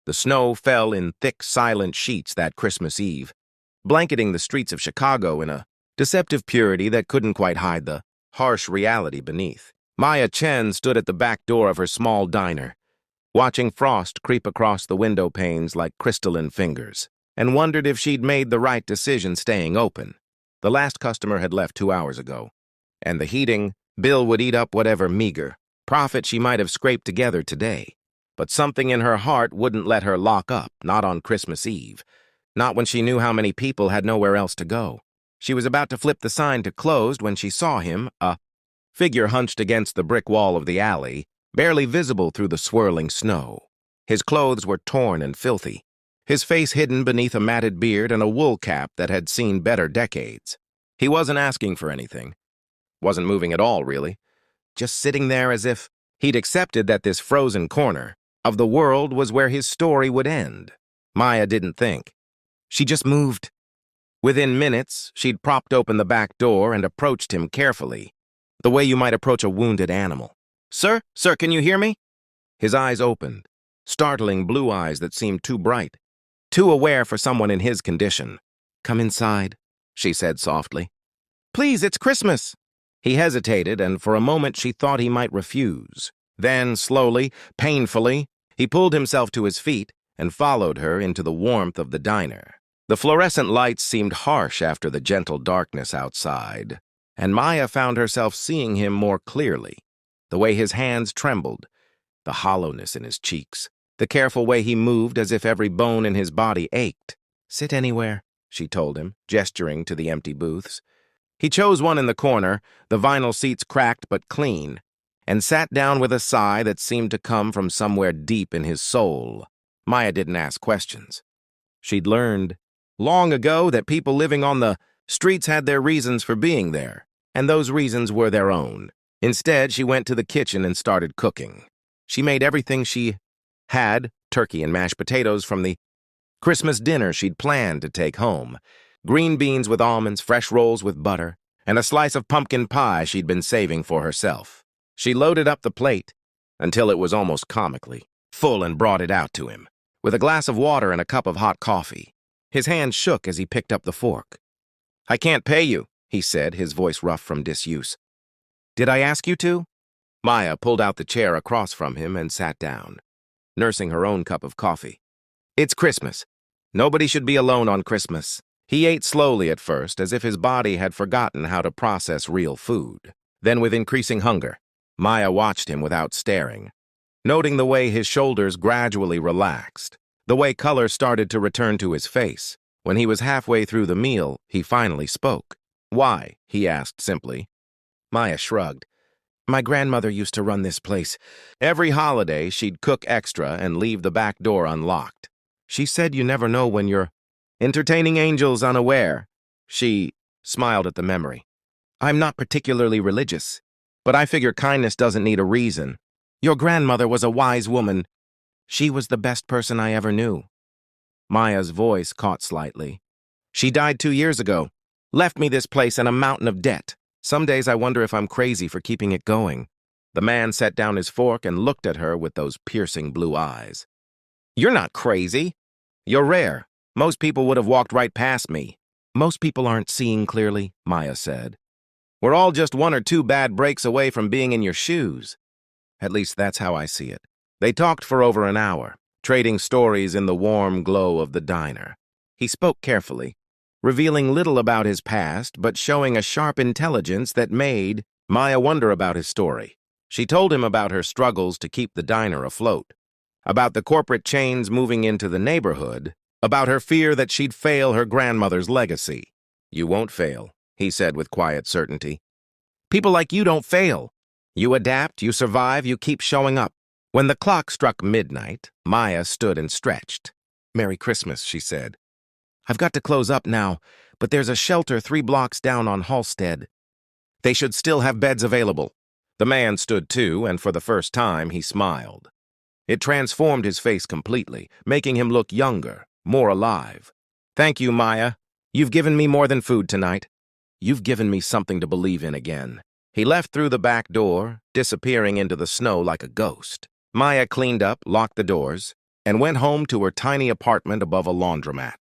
The snow fell in thick, silent sheets that Christmas Eve, blanketing the streets of Chicago in a deceptive purity that couldn't quite hide the harsh reality beneath. Maya Chen stood at the back door of her small diner, watching frost creep across the window panes like crystalline fingers, and wondered if she'd made the right decision staying open. The last customer had left 2 hours ago, and the heating bill would eat up whatever meager profit she might have scraped together today. But something in her heart wouldn't let her lock up, not on Christmas Eve, not when she knew how many people had nowhere else to go. She was about to flip the sign to closed when she saw him, a figure hunched against the brick wall of the alley, barely visible through the swirling snow. His clothes were torn and filthy, his face hidden beneath a matted beard and a wool cap that had seen better decades. He wasn't asking for anything. Wasn't moving at all, really. Just sitting there as if he'd accepted that this frozen corner of the world was where his story would end. Maya didn't think. She just moved. Within minutes, she'd propped open the back door and approached him carefully, the way you might approach a wounded animal. "Sir? Sir, can you hear me?" His eyes opened, startling blue eyes that seemed too bright, too aware for someone in his condition. "Come inside," she said softly. "Please, it's Christmas." He hesitated, and for a moment she thought he might refuse. Then, slowly, painfully, he pulled himself to his feet and followed her into the warmth of the diner. The fluorescent lights seemed harsh after the gentle darkness outside, and Maya found herself seeing him more clearly. The way his hands trembled, the hollowness in his cheeks, the careful way he moved as if every bone in his body ached. "Sit anywhere," she told him, gesturing to the empty booths. He chose one in the corner, the vinyl seats cracked but clean, and sat down with a sigh that seemed to come from somewhere deep in his soul. Maya didn't ask questions. She'd learned long ago that people living on the streets had their reasons for being there, and those reasons were their own. Instead, she went to the kitchen and started cooking. She made everything she had, turkey and mashed potatoes from the Christmas dinner she'd planned to take home, green beans with almonds, fresh rolls with butter, and a slice of pumpkin pie she'd been saving for herself. She loaded up the plate until it was almost comically full and brought it out to him, with a glass of water and a cup of hot coffee. His hand shook as he picked up the fork. "I can't pay you," he said, his voice rough from disuse. "Did I ask you to?" Maya pulled out the chair across from him and sat down, nursing her own cup of coffee. "It's Christmas. Nobody should be alone on Christmas." He ate slowly at first, as if his body had forgotten how to process real food. Then, with increasing hunger, Maya watched him without staring, noting the way his shoulders gradually relaxed, the way color started to return to his face. When he was halfway through the meal, he finally spoke. "Why?" he asked simply. Maya shrugged. "My grandmother used to run this place. Every holiday, she'd cook extra and leave the back door unlocked. She said you never know when you're entertaining angels unaware." She smiled at the memory. "I'm not particularly religious, but I figure kindness doesn't need a reason. Your grandmother was a wise woman. She was the best person I ever knew." Maya's voice caught slightly. "She died 2 years ago, left me this place and a mountain of debt. Some days I wonder if I'm crazy for keeping it going." The man set down his fork and looked at her with those piercing blue eyes. "You're not crazy. You're rare. Most people would have walked right past me." "Most people aren't seeing clearly," Maya said. "We're all just 1 or 2 bad breaks away from being in your shoes. At least that's how I see it." They talked for over an hour, trading stories in the warm glow of the diner. He spoke carefully, revealing little about his past, but showing a sharp intelligence that made Maya wonder about his story. She told him about her struggles to keep the diner afloat, about the corporate chains moving into the neighborhood, about her fear that she'd fail her grandmother's legacy. "You won't fail," he said with quiet certainty. "People like you don't fail. You adapt, you survive, you keep showing up." When the clock struck midnight, Maya stood and stretched. "Merry Christmas," she said. "I've got to close up now, but there's a shelter 3 blocks down on Halsted. They should still have beds available." The man stood too, and for the first time he smiled. It transformed his face completely, making him look younger, more alive. "Thank you, Maya. You've given me more than food tonight. You've given me something to believe in again." He left through the back door, disappearing into the snow like a ghost. Maya cleaned up, locked the doors, and went home to her tiny apartment above a laundromat,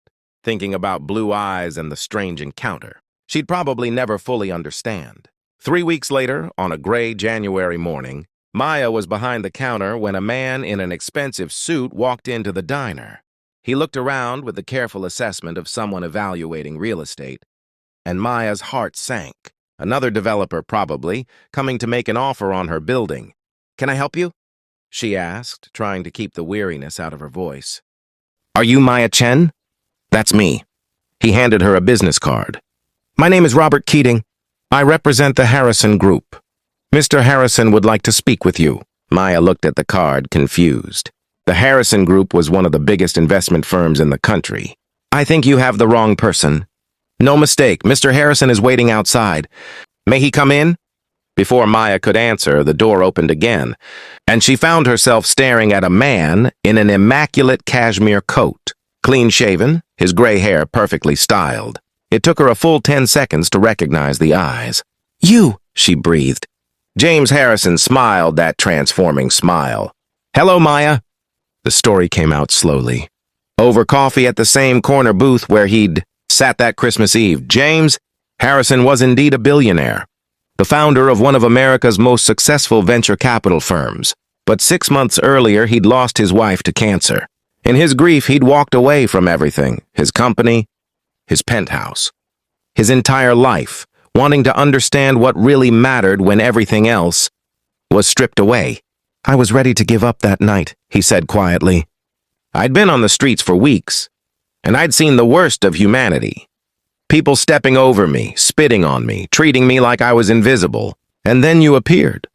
thinking about blue eyes and the strange encounter. She'd probably never fully understand. 3 weeks later, on a gray January morning, Maya was behind the counter when a man in an expensive suit walked into the diner. He looked around with the careful assessment of someone evaluating real estate, and Maya's heart sank. Another developer, probably, coming to make an offer on her building. "Can I help you?" she asked, trying to keep the weariness out of her voice. "Are you Maya Chen?" "That's me." He handed her a business card. "My name is Robert Keating. I represent the Harrison Group. Mr. Harrison would like to speak with you." Maya looked at the card, confused. The Harrison Group was one of the biggest investment firms in the country. "I think you have the wrong person." "No mistake, Mr. Harrison is waiting outside. May he come in?" Before Maya could answer, the door opened again, and she found herself staring at a man in an immaculate cashmere coat, clean-shaven, his gray hair perfectly styled. It took her a full 10 seconds to recognize the eyes. "You," she breathed. James Harrison smiled that transforming smile. "Hello, Maya." The story came out slowly. Over coffee at the same corner booth where he'd sat that Christmas Eve, James Harrison was indeed a billionaire, the founder of one of America's most successful venture capital firms. But 6 months earlier, he'd lost his wife to cancer. In his grief, he'd walked away from everything, his company, his penthouse, his entire life, wanting to understand what really mattered when everything else was stripped away. "I was ready to give up that night," he said quietly. "I'd been on the streets for weeks, and I'd seen the worst of humanity. People stepping over me, spitting on me, treating me like I was invisible. And then you appeared,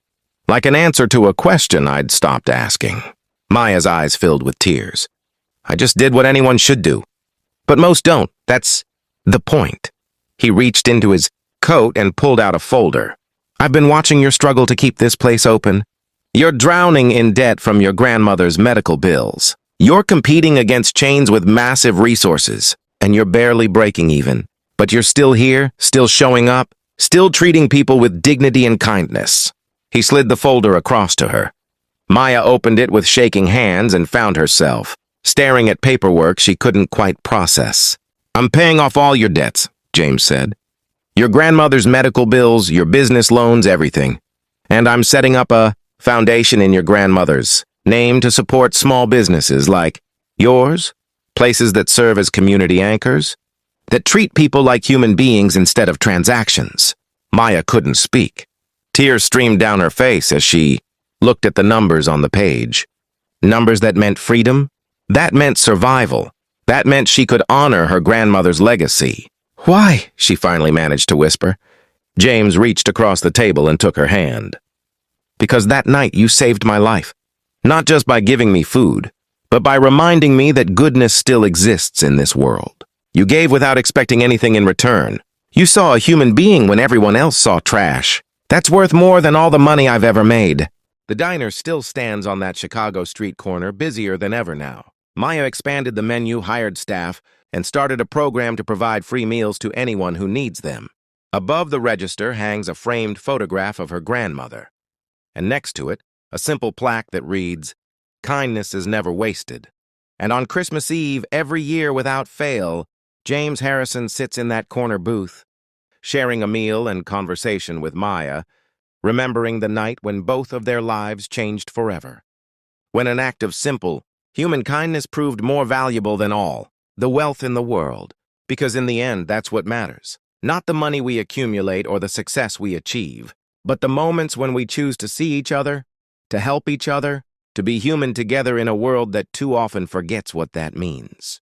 like an answer to a question I'd stopped asking." Maya's eyes filled with tears. "I just did what anyone should do. But most don't. That's the point." He reached into his coat and pulled out a folder. "I've been watching your struggle to keep this place open. You're drowning in debt from your grandmother's medical bills. You're competing against chains with massive resources, and you're barely breaking even. But you're still here, still showing up, still treating people with dignity and kindness." He slid the folder across to her. Maya opened it with shaking hands and found herself staring at paperwork she couldn't quite process. "I'm paying off all your debts," James said. "Your grandmother's medical bills, your business loans, everything. And I'm setting up a foundation in your grandmother's name to support small businesses like yours, places that serve as community anchors, that treat people like human beings instead of transactions." Maya couldn't speak. Tears streamed down her face as she looked at the numbers on the page. Numbers that meant freedom, that meant survival, that meant she could honor her grandmother's legacy. "Why?" she finally managed to whisper. James reached across the table and took her hand. "Because that night you saved my life, not just by giving me food, but by reminding me that goodness still exists in this world. You gave without expecting anything in return. You saw a human being when everyone else saw trash. That's worth more than all the money I've ever made." The diner still stands on that Chicago street corner, busier than ever now. Maya expanded the menu, hired staff, and started a program to provide free meals to anyone who needs them. Above the register hangs a framed photograph of her grandmother, and next to it, a simple plaque that reads, "Kindness is never wasted." And on Christmas Eve, every year without fail, James Harrison sits in that corner booth, sharing a meal and conversation with Maya, remembering the night when both of their lives changed forever. When an act of simple, human kindness proved more valuable than all the wealth in the world, because in the end, that's what matters. Not the money we accumulate or the success we achieve, but the moments when we choose to see each other, to help each other, to be human together in a world that too often forgets what that means.